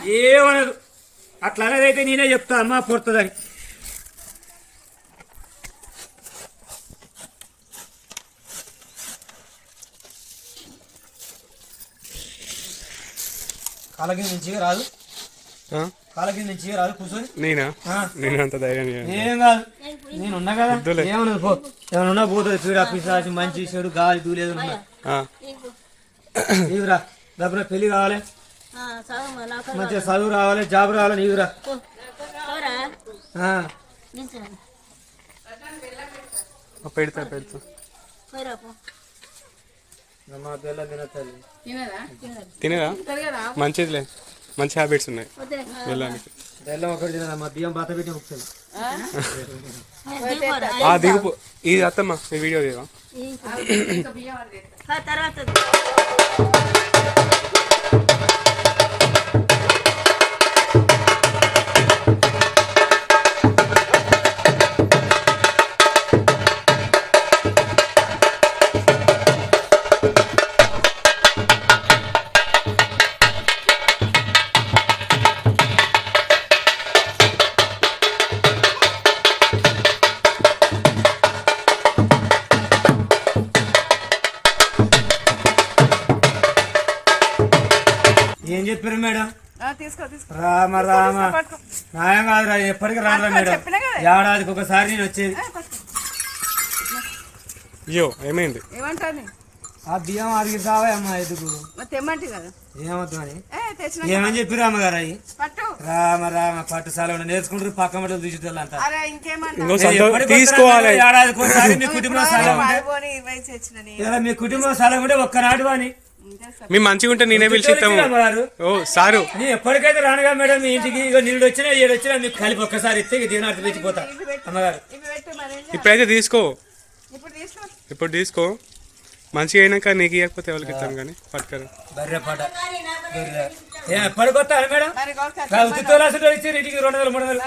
ఏమనదు. అట్లా అనేదైతే నేనే చెప్తా అమ్మ పొడుతుందని. కాలకి నుంచి రాదు, కాలకి నుంచి రాదు కూర్చొని. నేను అంత ధైర్యం ఏం కాదు, నేను ఉన్నా కదా. ఏమన్నది పో, ఏమన్నా పోతుంది. పీడ పిసాచి మంచి చెడు గాలి దూలేదు నీవురా. డబ్బున పెళ్లి కావాలి, మంచిగా చదువు రావాలి, జాబ్ రావాలి. నీవురా పెడతా పెడతా. తినదా? మంచిదిలే, మంచి హ్యాబిట్స్ ఉన్నాయి వెళ్ళడానికి. బెల్లం ఒకటి తినదమ్మా, బియ్యం బాత పెట్టి ఒకసారి దిగు. ఇది అత్తమ్మా ఈ వీడియో దిగా. ఏం చెప్పారు మేడం? రామ రామ న్యాయం కాదురా, ఎప్పటికీ రాదురా మేడం. ఏడాదికి ఒకసారి నేను వచ్చేది. అయ్యో ఏమైంది? ఆ బియ్యం అడిగి సావా అమ్మా ఎదుగు ఏమవుతు అని ఏమని చెప్పారు అమ్మగారు? అవి రామ రామ పట్టు సాల నేర్చుకుంటారు, పక్క మటలు తీసుకెళ్ళి అంటారు. ఏడాదికి ఒకసారి మీ కుటుంబం స్థలం ఉంటే, మీ కుటుంబం స్థలం ఉంటే ఒక్కనాడు అని మేము మంచిగా ఉంటే నేనే పిలిచిస్తాము. ఓ సారు ఎప్పటికైతే రానుగా మేడం మీ ఇంటికి. నీళ్ళు వచ్చినా ఏడు వచ్చినా మీకు కలిపి ఒక్కసారి ఇస్తే దీవెనార్థం తెచ్చిపోతా అమ్మగారు. ఇప్పుడైతే తీసుకో, ఇప్పుడు తీసుకో. మంచిగా అయినాక నీకు ఇవ్వకపోతే ఎవరికి ఇస్తాను కానీ పట్టుకరు. బర్రె పడ ఎప్పటికొస్తా మేడం? ఇచ్చి ఇంటికి 200 300